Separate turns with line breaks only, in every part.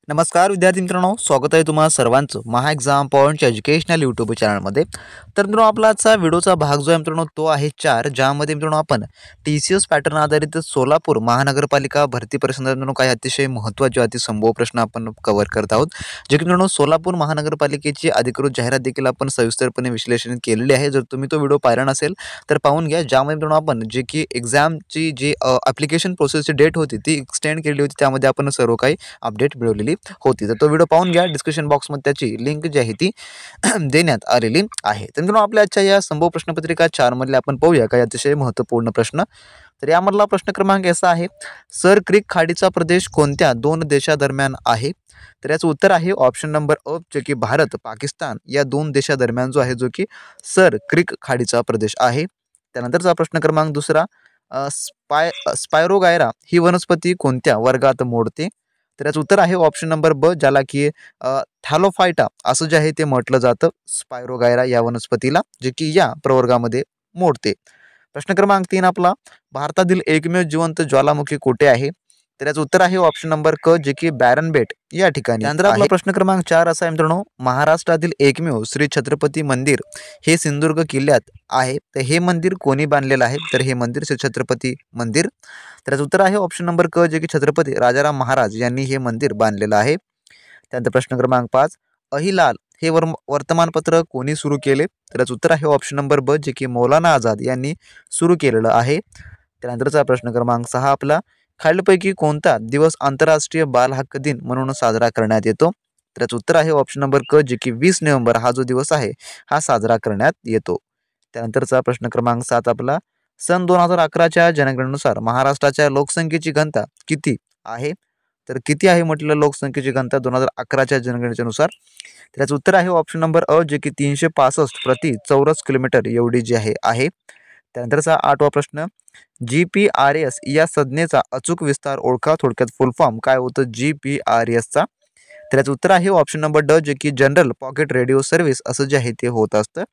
नमस्कार विद्यार्थी मित्रांनो, स्वागत आहे तुम्हा सर्वांचं महा एक्झाम पॉईंटच्या एज्युकेशनल यूट्यूब चॅनलमध्ये। तर मित्रांनो, आपला आजचा व्हिडिओचा भाग जो आहे मित्रांनो तो आहे 4, ज्यामध्ये मित्रांनो आपण TCS पॅटर्न आधारित सोलापूर महानगरपालिका भरती परीक्षेमध्ये मित्रांनो काही अतिशय महत्त्वाचे अतिसंभव प्रश्न आपण कव्हर करत आहोत। जे की मित्रांनो सोलापूर महानगरपालिकेची अधिकृत जाहिरात देखील आपण सविस्तरपणे विश्लेषण केलेले आहे। जर तुम्ही तो व्हिडिओ पाहिला नसेल तर पाहून घ्या, ज्यामध्ये मित्रांनो आपण जे की एक्झामची जी ॲप्लिकेशन प्रोसेसची डेट होती ती एक्सटेंड केली होती, त्यामध्ये आपण सर्व काही अपडेट मिळवलेली होती। तर तो व्हिडिओ पाहून घ्या, डिस्क्रिप्शन बॉक्समध्ये त्याची लिंक जी आहे ती देण्यात आलेली आहे। तर मित्रांनो, आपल्या आजच्या या संभव प्रश्नपत्रिका 4 मधले आपण पाहूया काही अतिशय महत्त्वपूर्ण प्रश्न। तर यामधला प्रश्न क्रमांक असा आहे, सर क्रिक खाडीचा प्रदेश कोणत्या 2 देशादरम्यान आहे? तर याचं उत्तर आहे ऑप्शन नंबर अ, जे की भारत पाकिस्तान या 2 देशादरम्यान जो आहे, जो की सर क्रिक खाडीचा प्रदेश आहे। त्यानंतरचा प्रश्न क्रमांक दुसरा, स्पायरोगायरा ही वनस्पती कोणत्या वर्गात मोडते? तर याचं उत्तर आहे ऑप्शन नंबर ब, ज्याला की थॅलोफायटा असं जे आहे ते म्हटलं जातं स्पायरोगायरा या वनस्पतीला, जे की या प्रवर्गामध्ये मोडते। प्रश्न क्रमांक 3 आपला, भारतातील एकमेव जिवंत ज्वालामुखी कुठे आहे? तर याचं उत्तर आहे ऑप्शन नंबर क, जे की बॅरनबेट या ठिकाणी। त्यानंतर आपला प्रश्न क्रमांक 4 असा आहे मित्रांनो, महाराष्ट्रातील एकमेव श्री छत्रपती मंदिर हे सिंधुदुर्ग किल्ल्यात आहे, तर हे मंदिर कोणी बांधलेलं आहे? तर हे मंदिर श्री छत्रपती मंदिर, तर याचं उत्तर आहे ऑप्शन नंबर क, जे की छत्रपती राजाराम महाराज यांनी हे मंदिर बांधलेलं आहे। त्यानंतर प्रश्न क्रमांक 5, अहिलाल हे वर्तमानपत्र कोणी सुरू केले? तर याचं उत्तर आहे ऑप्शन नंबर ब, जे की मौलाना आझाद यांनी सुरू केलेलं आहे। त्यानंतरचा प्रश्न क्रमांक 6 आपला, खालीलपैकी कोणता दिवस आंतरराष्ट्रीय बाल हक्क दिन म्हणून साजरा करण्यात येतो? तर याचं उत्तर आहे ऑप्शन नंबर क, जे की 20 नोव्हेंबर हा जो दिवस आहे हा साजरा करण्यात येतो। त्यानंतरचा प्रश्न क्रमांक 7 आपला, सन 2011च्या जनगणनेनुसार महाराष्ट्राच्या लोकसंख्येची घनता किती आहे? तर किती आहे म्हटलं लोकसंख्येची घनता 2011च्या जनगणनेनुसार? तर याचं उत्तर आहे ऑप्शन नंबर अ, जे की 365 प्रति चौरस किलोमीटर एवढी जी आहे। त्यानंतरचा 8वा प्रश्न, GPS या संज्ञेचा अचूक विस्तार ओळखा, थोडक्यात फुल फॉर्म काय होतं GPRSचा? तर याचं उत्तर आहे ऑप्शन नंबर ड, जे की जनरल पॉकेट रेडिओ सर्व्हिस असं जे आहे ते होत असतं।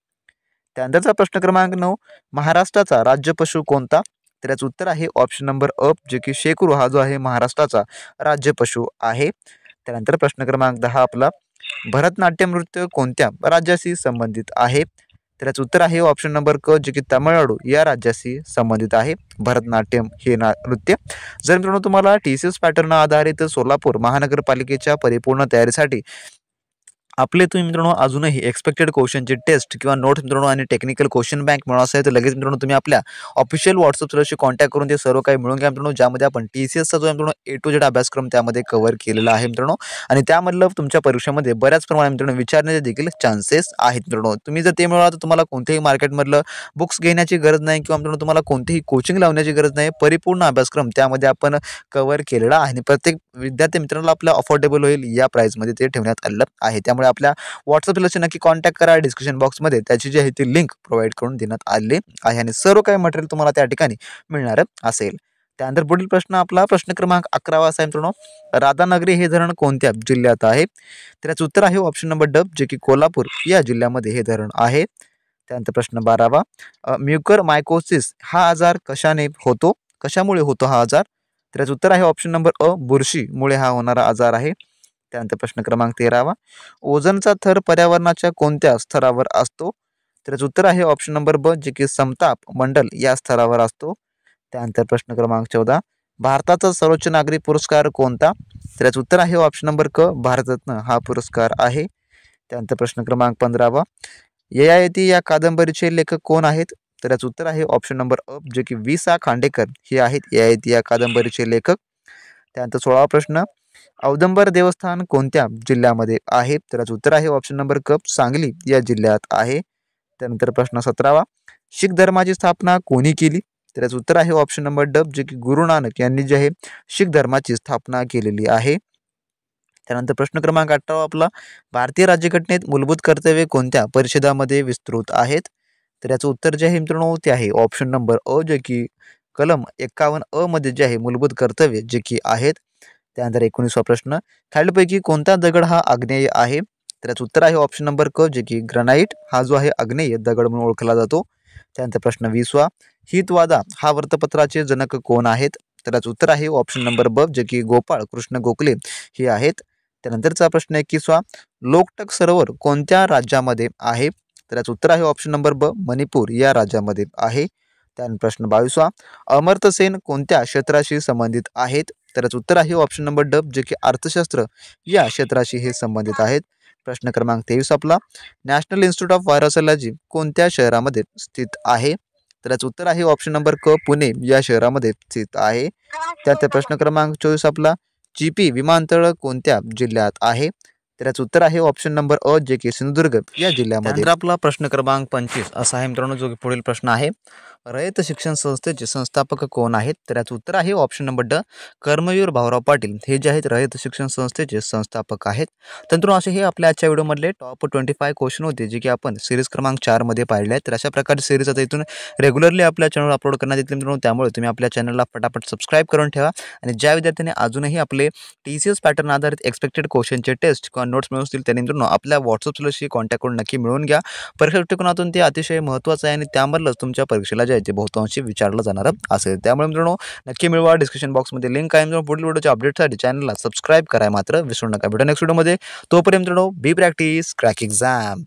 त्यानंतरचा प्रश्न क्रमांक 9, महाराष्ट्राचा राज्य पशु कोणता? तर याचं उत्तर आहे ऑप्शन नंबर अ, जे की शेकरू हा जो आहे महाराष्ट्राचा राज्य पशु आहे। त्यानंतर प्रश्न क्रमांक 10 आपला, भरतनाट्यम नृत्य कोणत्या राज्याशी संबंधित आहे? तर याचं उत्तर आहे ऑप्शन नंबर क, जे की तामिळनाडू या राज्याशी संबंधित आहे भरतनाट्यम हे नृत्य। जर मित्रांनो तुम्हाला TCS पॅटर्न आधारित सोलापूर महानगरपालिकेच्या परिपूर्ण तयारीसाठी आपले तुम्ही मित्रांनो अजूनही एक्सपेक्टेड क्वेश्चनचे टेस्ट किंवा नोट्स मित्रांनो आणि टेक्निकल क्वेश्चन बँक मिळवणार असेल तर लगेच मित्रांनो तुम्ही आपल्या ऑफिशियल व्हॉट्सअप सर्व्हिसशी कॉन्टॅक्ट करून ते सर्व काही मिळून घ्या मित्रांनो, ज्यामध्ये आपण TCSचा जो आहे मित्रांनो A to Z अभ्यासक्रम त्यामध्ये कव्हर केलेला आहे मित्रांनो, आणि त्यामधलं तुमच्या परीक्षेमध्ये बऱ्याच प्रमाणात मित्रांनो विचारण्याचे देखील चान्सेस आहेत मित्रांनो। तुम्ही जर ते मिळवला तर तुम्हाला कोणत्याही मार्केटमधलं बुक्स घेण्याची गरज नाही किंवा मित्रांनो तुम्हाला कोणतीही कोचिंग लावण्याची गरज नाही, परिपूर्ण अभ्यासक्रम त्यामध्ये आपण कव्हर केलेला आहे आणि प्रत्येक विद्यार्थी मित्रांनो आपल्या अफोर्डेबल होईल या प्राईसमध्ये ते ठेवण्यात आलेलं आहे। त्यामुळे आपल्या व्हॉट्सअप सर्व्हिसशी नक्की कॉन्टॅक्ट करा, डिस्क्रिप्शन बॉक्समध्ये त्याची जी आहे ती लिंक प्रोव्हाइड करून देण्यात आली आहे आणि सर्व काही मटेरियल तुम्हाला त्या ठिकाणी मिळणार असेल। त्यानंतर पुढील प्रश्न आपला प्रश्न क्रमांक 11 असा आहे मित्रांनो, राधानगरी हे धरण कोणत्या जिल्ह्यात आहे? तर याचं उत्तर आहे ऑप्शन नंबर ड, जे की कोल्हापूर या जिल्ह्यामध्ये हे धरण आहे। त्यानंतर प्रश्न 12वा, म्युकर मायकोसिस हा आजार कशाने होतो, कशामुळे होतो हा आजार? तर याचं उत्तर आहे ऑप्शन नंबर अ, बुरशीमुळे हा होणारा आजार आहे। त्यानंतर प्रश्न क्रमांक 13वा, ओझोनचा थर पर्यावरणाच्या कोणत्या स्तरावर असतो? तर याचं उत्तर आहे ऑप्शन नंबर ब, जे की समताप मंडल या स्तरावर असतो। त्यानंतर प्रश्न क्रमांक 14, भारताचा सर्वोच्च नागरी पुरस्कार कोणता? तर याचं उत्तर आहे ऑप्शन नंबर क, भारतरत्न हा पुरस्कार आहे। त्यानंतर प्रश्न क्रमांक 15वा, ययाती या कादंबरीचे लेखक कोण आहेत? तर याचं उत्तर आहे ऑप्शन नंबर अ, जे की वि.सा. खांडेकर हे आहेत ययाती या कादंबरीचे लेखक। त्यानंतर 16वा प्रश्न, औदुंबर देवस्थान कोणत्या जिल्ह्यामध्ये आहे? तर याचं उत्तर आहे ऑप्शन नंबर क, सांगली या जिल्ह्यात आहे। त्यानंतर प्रश्न 17वा, शीख धर्माची स्थापना कोणी केली? तर याचं उत्तर आहे ऑप्शन नंबर ड, जे की गुरु नानक यांनी जे आहे शीख धर्माची स्थापना केलेली आहे। त्यानंतर प्रश्न क्रमांक 18 आपला, भारतीय राज्यघटनेत मूलभूत कर्तव्ये कोणत्या परिषदामध्ये विस्तृत आहेत? तर याचं उत्तर जे आहे मित्रांनो ते आहे ऑप्शन नंबर अ, जे की कलम 51 अ मध्ये जे आहे मूलभूत कर्तव्ये जे की आहेत। त्यानंतर 19वा प्रश्न, खालीलपैकी कोणता दगड हा आग्नेय आहे? तर याचं उत्तर आहे ऑप्शन नंबर क, जे की ग्रनाइट हा जो आहे आग्नेय दगड म्हणून ओळखला जातो। त्यानंतर प्रश्न 20वा, हितवादा हा वृत्तपत्राचे जनक कोण आहेत? तर याचं उत्तर आहे ऑप्शन नंबर ब, जे की गोपाळ कृष्ण गोखले हे आहेत। त्यानंतरचा प्रश्न आहे 21वा, लोकटक सरोवर कोणत्या राज्यामध्ये आहे? तर याचं उत्तर आहे ऑप्शन नंबर ब, मणिपूर या राज्यामध्ये आहे. त्यानंतर प्रश्न 22वा, अमर्त्य सेन कोणत्या क्षेत्राशी संबंधित आहेत? तर याचं उत्तर आहे ऑप्शन नंबर ड, जे की अर्थशास्त्र या क्षेत्राशी हे संबंधित आहेत. प्रश्न क्रमांक 23 आपला, नॅशनल इन्स्टिट्यूट ऑफ व्हायरोलॉजी कोणत्या शहरामध्ये स्थित आहे? तर याचं उत्तर आहे ऑप्शन नंबर क, पुणे या शहरामध्ये स्थित आहे. त्यानंतर प्रश्न क्रमांक 24 आपला, चिपी विमानतळ कोणत्या जिल्ह्यात आहे? तर याचं उत्तर आहे ऑप्शन नंबर अ, जे की सिंधुदुर्ग या जिल्ह्यामध्ये. त्यानंतर आपला प्रश्न क्रमांक 25 असा आहे मित्रांनो, जो की पुढील प्रश्न आहे, रयत शिक्षण संस्थेचे संस्थापक कोण आहेत? तर याचं उत्तर आहे ऑप्शन नंबर ड, कर्मवीर भाऊराव पाटील हे जे आहेत रयत शिक्षण संस्थेचे संस्थापक आहेत. तर असे हे आपल्या आजच्या व्हिडिओमधले टॉप 25 क्वेश्चन होते, जे की आपण सिरीज क्रमांक 4 मध्ये पाहिले आहेत. तर अशा प्रकारे सिरीज आता इथून रेग्युलरली आपल्या चॅनलवर अपलोड करण्यात येतील मित्रांनो. त्यामुळे तुम्ही आपल्या चॅनलला फटाफट सबस्क्राईब करून ठेवा. आणि ज्या विद्यार्थ्यांनी अजूनही आपले TCS पॅटर्न आधारित एक्सपेक्टेड क्वेश्चनचे टेस्ट किंवा नोट्स मिळवून असतील त्यांनी मित्रांनो आपल्या व्हॉट्सअप चॅनलशी कॉन्टॅक्ट करून नक्की मिळवून घ्या. परीक्षा दृष्टिकोनातून ते अतिशय महत्त्वाचं आहे आणि त्यामधलंच तुमच्या परीक्षेला जे आहे ते बहुतांशी विचारलं जाणार असेल. त्यामुळे मित्रांनो नक्की मिळवा. डिस्क्रिप्शन बॉक्समध्ये लिंक आहे मित्रांनो. पुढील व्हिडिओच्या अपडेटसाठी चॅनलला सबस्क्राईब करायला मात्र विसरू नका. भेटू नेक्स्ट व्हिडिओमध्ये. तोपर्यंत मित्रांनो, बी प्रॅक्टिस क्रॅक एक्झाम.